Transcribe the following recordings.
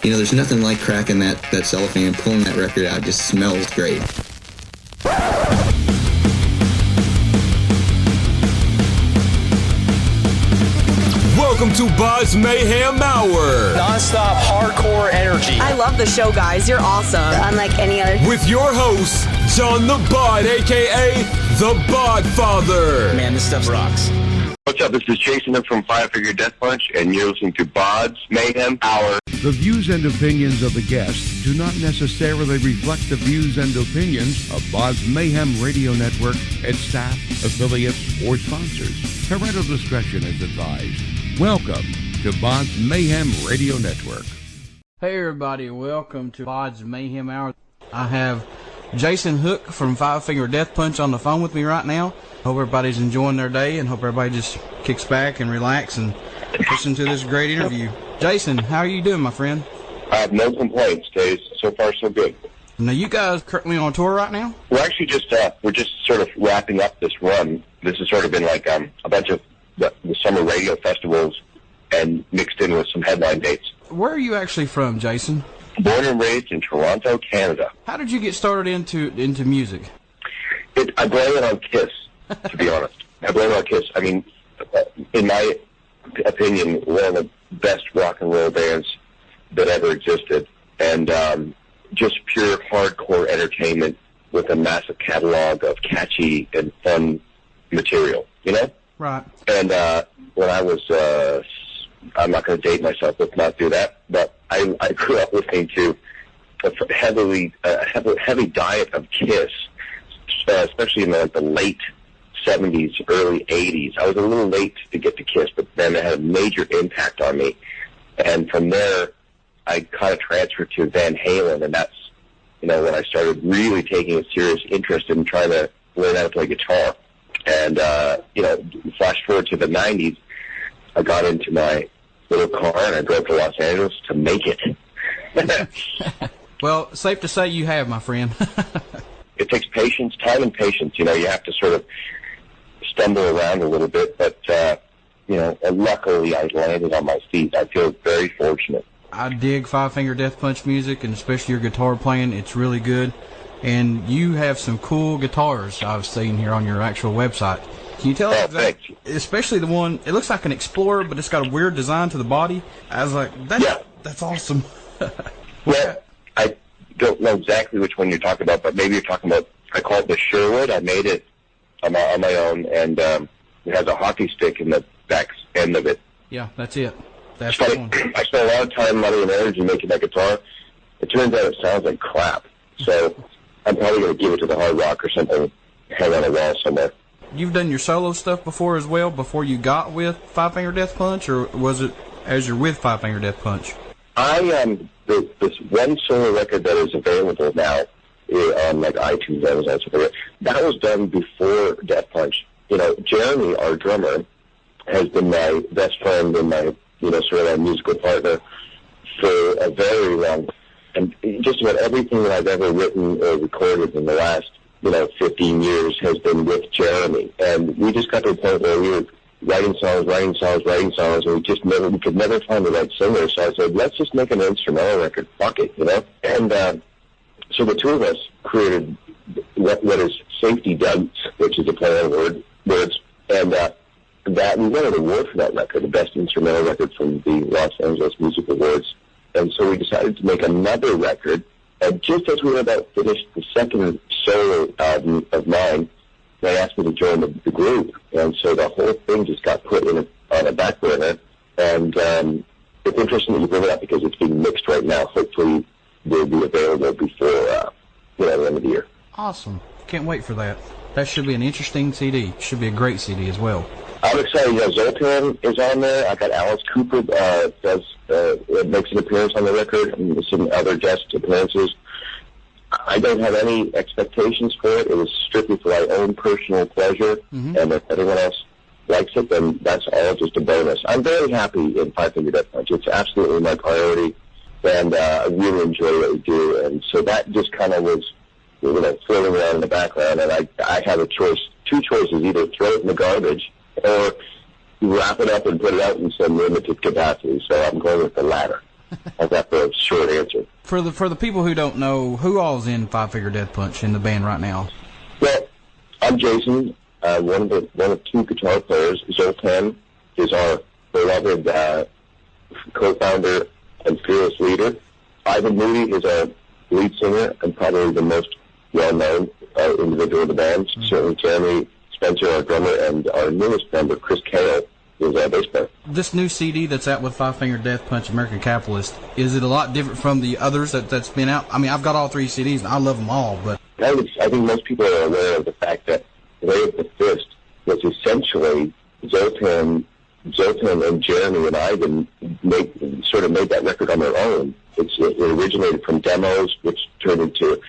You know, there's nothing like cracking that cellophane and pulling that record out. It just smells great. Welcome to BODS Mayhem Hour. Non-stop hardcore energy. I love the show, guys. You're awesome. Unlike any other. With your host, John the Bod, a.k.a. The Bod Father. Man, this stuff rocks. What's up? This is Jason from Five Finger Death Punch, and you're listening to BODS Mayhem Hour. The views and opinions of the guests do not necessarily reflect the views and opinions of BODS Mayhem Radio Network, its staff, affiliates, or sponsors. Parental discretion is advised. Welcome to BODS Mayhem Radio Network. Hey everybody, welcome to BODS Mayhem Hour. I have Jason Hook from Five Finger Death Punch on the phone with me right now. Hope everybody's enjoying their day and hope everybody just kicks back and relax and listen to this great interview. Jason, how are you doing, my friend? I have no complaints, Dave. So far, so good. Now, you guys currently on tour right now? We're actually just sort of wrapping up this run. This has sort of been like a bunch of the summer radio festivals and mixed in with some headline dates. Where are you actually from, Jason? Born and raised in Toronto, Canada. How did you get started into music? I blame it on Kiss, to be honest. I blame it on Kiss. I mean, in my opinion, one of the best rock and roll bands that ever existed, and just pure hardcore entertainment with a massive catalog of catchy and fun material, you know? Right. And when I was, I'm not going to date myself, let's not do that, but I grew up listening to a heavy diet of Kiss, especially in the late 70s, early 80s. I was a little late to get to Kiss, but then it had a major impact on me. And from there, I kind of transferred to Van Halen, and that's, when I started really taking a serious interest in trying to learn how to play guitar. And, flash forward to the 90s, I got into my little car and I drove to Los Angeles to make it. Well, safe to say you have, my friend. It takes patience, time and patience. You have to sort of stumble around a little bit, but, luckily I landed on my feet. I feel very fortunate. I dig Five Finger Death Punch music, and especially your guitar playing. It's really good. And you have some cool guitars I've seen here on your actual website. Can you tell us that? Especially the one, it looks like an Explorer, but it's got a weird design to the body. I was like, that's awesome. Well, I don't know exactly which one you're talking about, but maybe you're talking about, I call it the Sherwood. I made it on my own, and it has a hockey stick in the back end of it. Yeah, that's it. That's the one. I spent a lot of time, money, and energy making that guitar. It turns out it sounds like crap. So I'm probably going to give it to the Hard Rock or something, hang on a wall somewhere. You've done your solo stuff before as well, before you got with Five Finger Death Punch, or was it as you're with Five Finger Death Punch? This one solo record that is available now on iTunes, Amazon, something. That was done before Death Punch. Jeremy, our drummer, has been my best friend and my sort of my musical partner for a very long time. And just about everything that I've ever written or recorded in the last 15 years has been with Jeremy. And we just got to a point where we were writing songs, and we could never find the right singer. So I said, let's just make an instrumental record. Fuck it, And so the two of us created what is Safety Duds, which is a play on words. And that we won an award for that record, the best instrumental record from the Los Angeles Music Awards. And so we decided to make another record. And just as we were about finished the second solo album of mine, they asked me to join the group. And so the whole thing just got put on a back burner. And it's interesting that you bring it up because it's being mixed right now. Hopefully will be available before the end of the year. Awesome. Can't wait for that. That should be an interesting CD. Should be a great CD as well. I'm excited. Zoltan is on there. I got Alice Cooper makes an appearance on the record, and some other guest appearances. I don't have any expectations for it. It was strictly for my own personal pleasure, and if everyone else likes it, then that's all just a bonus. I'm very happy in Five Finger Death Punch. It's absolutely my priority, and I really enjoy what we do. And so that just kind of was, floating around in the background, and I had two choices, either throw it in the garbage or wrap it up and put it out in some limited capacity. So I'm going with the latter. How's that for a short answer? For the people who don't know, who all's in Five Finger Death Punch in the band right now? Well, I'm Jason, one of two guitar players. Zoltan is our beloved co-founder and fearless leader. Ivan Moody is our lead singer and probably the most well-known individual of the band. Mm-hmm. Certainly Jeremy Spencer, our drummer, and our newest member, Chris Cale, is our bass player. This new CD that's out with Five Finger Death Punch, American Capitalist, is it a lot different from the others that's been out? I mean, I've got all 3 CDs, and I love them all, but... I think most people are aware of the fact that Way of the Fist was essentially Zoltan and Jeremy and Ivan made that record on their own. It originated from demos, which turned into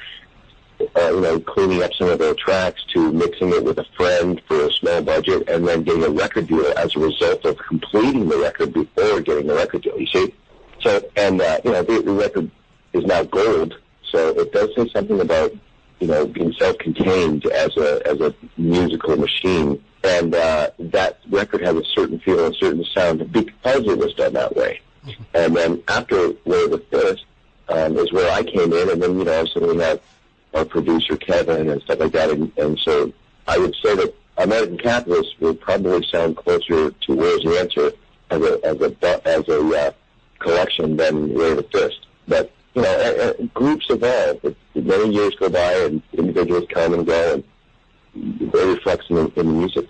cleaning up some of their tracks, to mixing it with a friend for a small budget, and then getting a record deal as a result of completing the record before getting the record deal. You see, so the record is now gold. So it does say something about being self-contained as a musical machine, and that record has a certain feel and a certain sound because it was done that way. And then after Way of the Fist is where I came in, and then so we have our producer Kevin and stuff like that, and so I would say that American Capitalist would probably sound closer to Where's the Answer as a collection than Way of the Fist. But groups evolve. Many years go by, and individuals come and go, and it reflects in the music.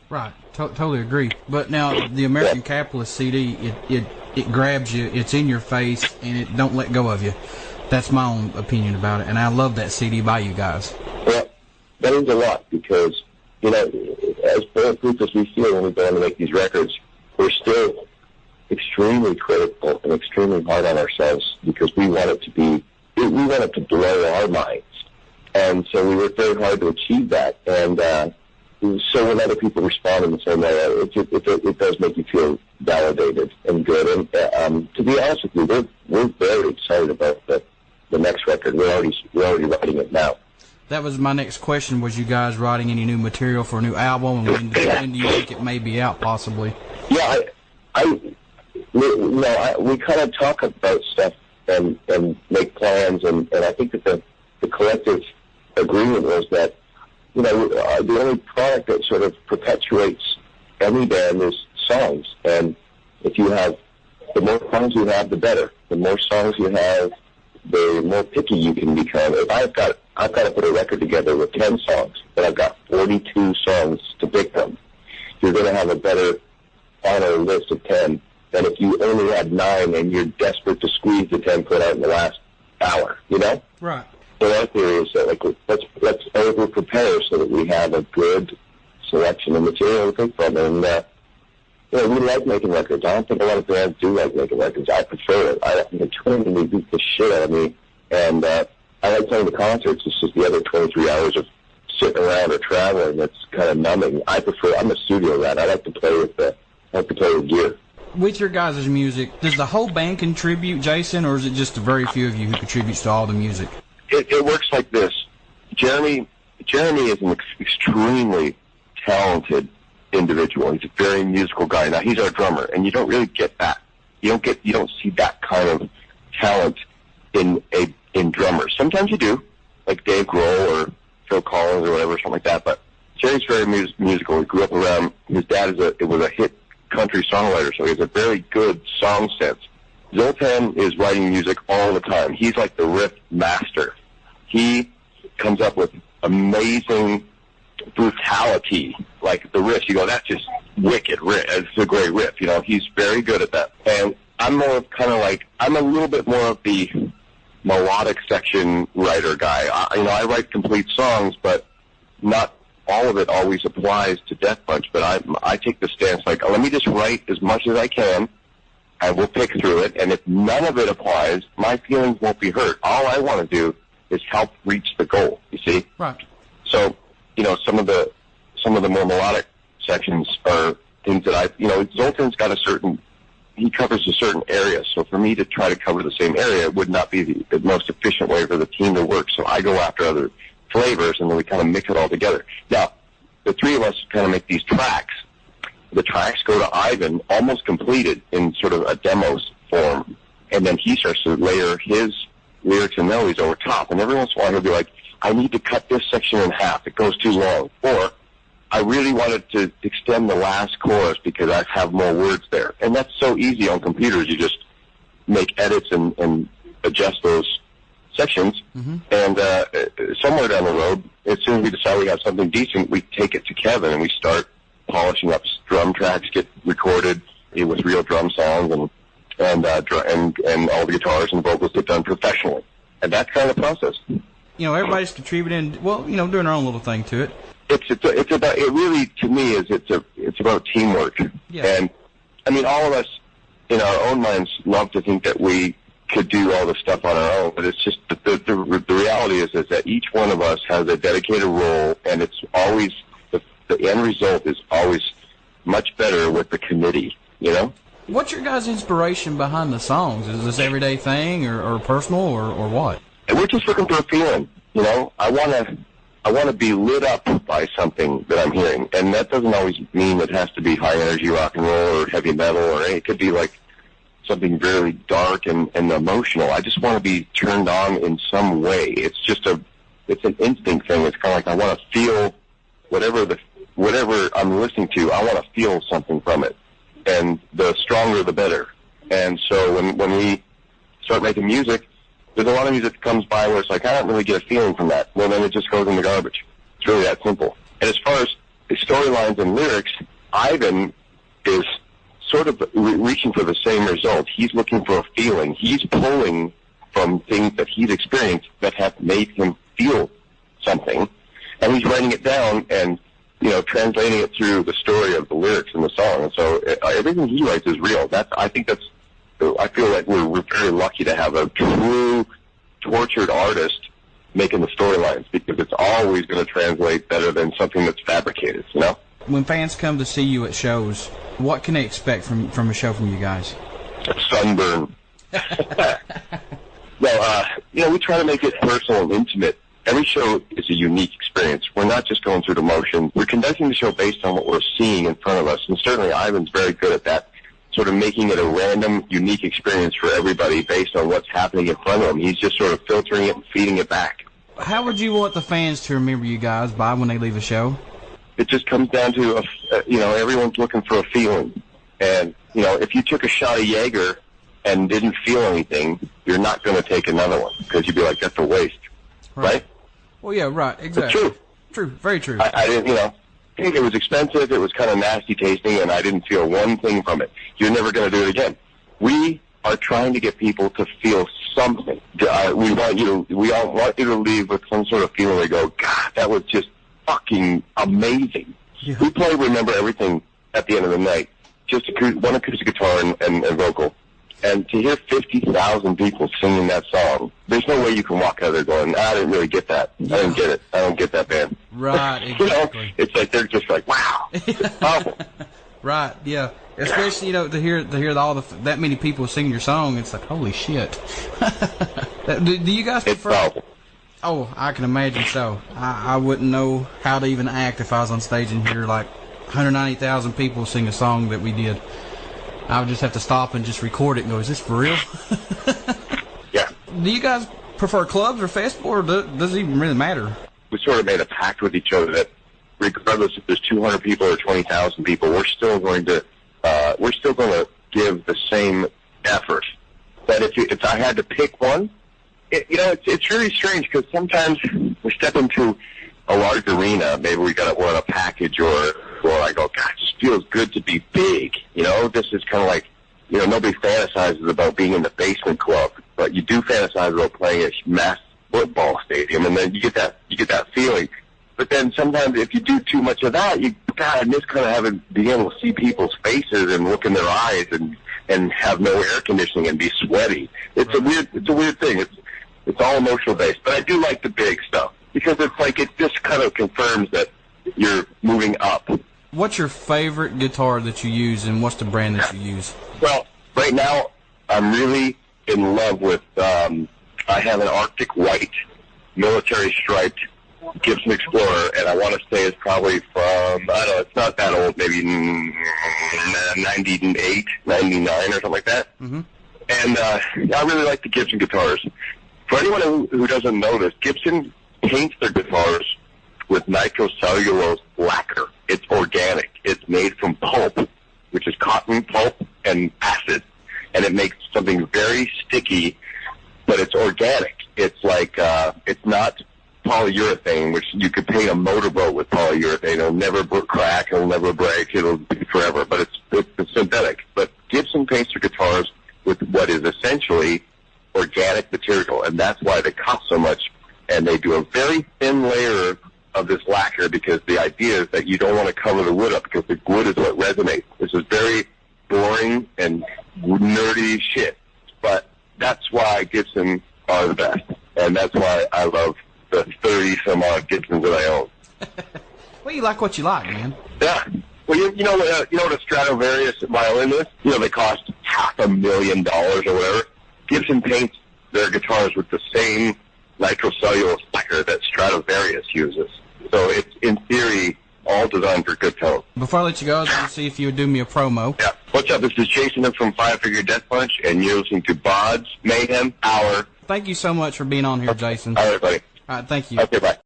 Right, totally agree. But now the American Capitalist CD, it grabs you, it's in your face, and it don't let go of you. That's my own opinion about it, and I love that CD by you guys. Well, that means a lot, because, as bulletproof as we feel when we go on to make these records, we're still extremely critical and extremely hard on ourselves, because we want it to blow our minds. And so we work very hard to achieve that. And so when other people respond in the same way, it does make you feel validated and good. And to be honest with you, we're very excited about the next record. We're already writing it now. That was my next question. Was you guys writing any new material for a new album? And when do you think it may be out, possibly? Yeah, we kind of talk about stuff and make plans, and I think that the collective agreement was that the only product that sort of perpetuates any band is songs, and if you have the more songs you have, the better. The more songs you have, the more picky you can become. If I've got to put a record together with 10 songs, but I've got 42 songs to pick from, you're going to have a better final list of 10 than if you only had 9 and you're desperate to squeeze the 10 put out in the last hour. Right. So our theory is that let's over prepare so that we have a good selection of material to pick from, and we like making records. I don't think a lot of bands do like making records. I prefer it. The touring would beat the shit out of me, and I like playing the concerts. It's just the other 23 hours of sitting around or traveling that's kind of numbing. I'm a studio rat. I like to play with gear. With your guys' music, does the whole band contribute, Jason, or is it just a very few of you who contributes to all the music? It works like this. Jeremy is an extremely talented individual. He's a very musical guy. Now, he's our drummer, and you don't really get that. You don't see that kind of talent in drummers. Sometimes you do, like Dave Grohl or Phil Collins or whatever, something like that. But Jerry's very musical. He grew up around. His dad was a hit country songwriter, so he has a very good song sense. Zoltan is writing music all the time. He's like the riff master. He comes up with amazing brutality, like the riffs. You go, that's just wicked riff. It's a great riff. He's very good at that. And I'm more of I'm a little bit more of the melodic section writer guy. I write complete songs, but not all of it always applies to Death Punch. But I take the stance let me just write as much as I can, and we'll pick through it. And if none of it applies, my feelings won't be hurt. All I want to do is help reach the goal. You see? Right. So, some of the more melodic sections are things that Zoltan's got he covers a certain area. So for me to try to cover the same area would not be the most efficient way for the team to work. So I go after other flavors, and then we kind of mix it all together. Now, the three of us kind of make these tracks. The tracks go to Ivan almost completed in sort of a demos form, and and then he starts to layer his lyrics and melodies over top, and every once in a while he'll be like, I need to cut this section in half, it goes too long, or I really wanted to extend the last chorus because I have more words there. And that's so easy on computers. You just make edits and adjust those sections. Mm-hmm. And somewhere down the road, as soon as we decide we have something decent, we take it to Kevin and we start polishing up drum tracks, get recorded with real drum songs, and all the guitars and vocals get done professionally. And that's kind of the process. You know, everybody's contributing, well, you know, doing their own little thing to it. It's about, it really, to me, it's about teamwork. Yeah. And, I mean, all of us in our own minds love to think that we could do all this stuff on our own, but it's just, the reality is that each one of us has a dedicated role, and it's always, the end result is always much better with the committee, you know? What's your guys' inspiration behind the songs? Is this everyday thing or personal or what? And we're just looking for a feeling, you know? I want to be lit up by something that I'm hearing, and that doesn't always mean it has to be high energy rock and roll or heavy metal, or it could be like something very dark and emotional. I just want to be turned on in some way. It's just it's an instinct thing. It's kind of like I want to feel whatever I'm listening to. I want to feel something from it, and the stronger the better. And so when we start making music, there's a lot of music that comes by where it's like, I don't really get a feeling from that. Well, then it just goes in the garbage. It's really that simple. And as far as the storylines and lyrics, Ivan is sort of reaching for the same result. He's looking for a feeling. He's pulling from things that he's experienced that have made him feel something, and he's writing it down and, you know, translating it through the story of the lyrics in the song. And so everything he writes is real. I feel like we're very lucky to have a true tortured artist making the storylines, because it's always going to translate better than something that's fabricated, you know? When fans come to see you at shows, what can they expect from a show from you guys? Sunburn. No, you know, we try to make it personal and intimate. Every show is a unique experience. We're not just going through the motions. We're conducting the show based on what we're seeing in front of us, and certainly Ivan's very good at that, sort of making it a random, unique experience for everybody based on what's happening in front of him. He's just sort of filtering it and feeding it back. How would you want the fans to remember you guys by when they leave a show? It just comes down to, you know, everyone's looking for a feeling. And, you know, if you took a shot of Jaeger and didn't feel anything, you're not going to take another one, because you'd be like, that's a waste. Right? Well, yeah, right, exactly. It's true. True, very true. I didn't, you know, I think it was expensive, it was kind of nasty tasting, and I didn't feel one thing from it. You're never going to do it again. We are trying to get people to feel something. We all want you to leave with some sort of feeling where you go, God, that was just fucking amazing. Yeah. We play Remember Everything at the end of the night, just one acoustic guitar and vocal. And to hear 50,000 people singing that song, there's no way you can walk out of there going, I didn't really get that. I didn't get it. I don't get that band. Right, exactly. You know, it's like they're just like, wow, it's powerful. Right, yeah. Especially, you know, to hear that many people sing your song, it's like, holy shit. Do you guys prefer? It's powerful. Oh, I can imagine so. I wouldn't know how to even act if I was on stage and hear like 190,000 people sing a song that we did. I would just have to stop and just record it and go, is this for real? Yeah. Do you guys prefer clubs or festival, or does it even really matter? We sort of made a pact with each other that regardless if there's 200 people or 20,000 people, we're still going to give the same effort. But if I had to pick one, you know, it's really strange, because sometimes we step into a large arena, maybe we're on a package, or I go, God, it just feels good to be big. You know, this is kind of like, you know, nobody fantasizes about being in the basement club, but you do fantasize about playing a mass football stadium, and then you get that feeling. But then sometimes if you do too much of that, I miss kind of being able to see people's faces and look in their eyes and have no air conditioning and be sweaty. It's a weird thing. It's all emotional based, but I do like the big stuff, because it's like it just kind of confirms that you're moving up. What's your favorite guitar that you use, and what's the brand that you use? Well, right now I'm really in love with, I have an Arctic White military striped Gibson Explorer, and I want to say it's probably from, I don't know, it's not that old, maybe 98, 99 or something like that. Mm-hmm. And I really like the Gibson guitars. For anyone who doesn't know this, Gibson paints their guitars with nitrocellulose lacquer. It's organic. It's made from pulp, which is cotton pulp and acid. And it makes something very sticky, but it's organic. It's like, it's not polyurethane, which you could paint a motorboat with polyurethane. It'll never crack. It'll never break. It'll be forever. But it's synthetic. But Gibson paints their guitars with what is essentially organic material, and that's why they cost so much. And they do a very thin layer of this lacquer because the idea is that you don't want to cover the wood up because the wood is what resonates. This is very boring and nerdy shit, but that's why Gibson are the best, and that's why I love the 30-some-odd Gibsons that I own. Well, you like what you like, man. Yeah. Well, you know what a Stradivarius violin is? You know, they cost $500,000 or whatever. Gibson paints their guitars with the same nitrocellulose lacquer that Stradivarius uses. So it's, in theory, all designed for good tone. Before I let you go, I was going to see if you would do me a promo. Yeah. What's up? This is Jason from Five Figure Death Punch, and you're listening to BODS Mayhem Hour. Thank you so much for being on here, Jason. All right, buddy. All right, thank you. Okay, bye.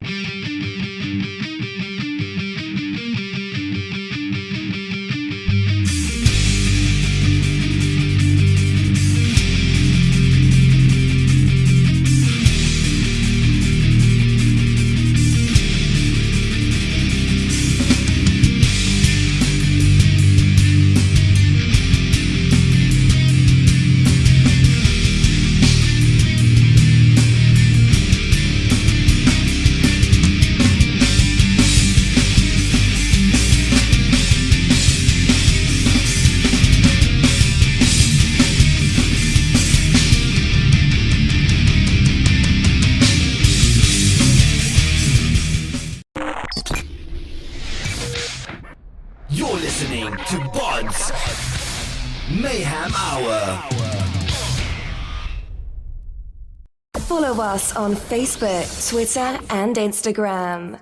You're listening to BODS Mayhem Hour. Follow us on Facebook, Twitter, and Instagram.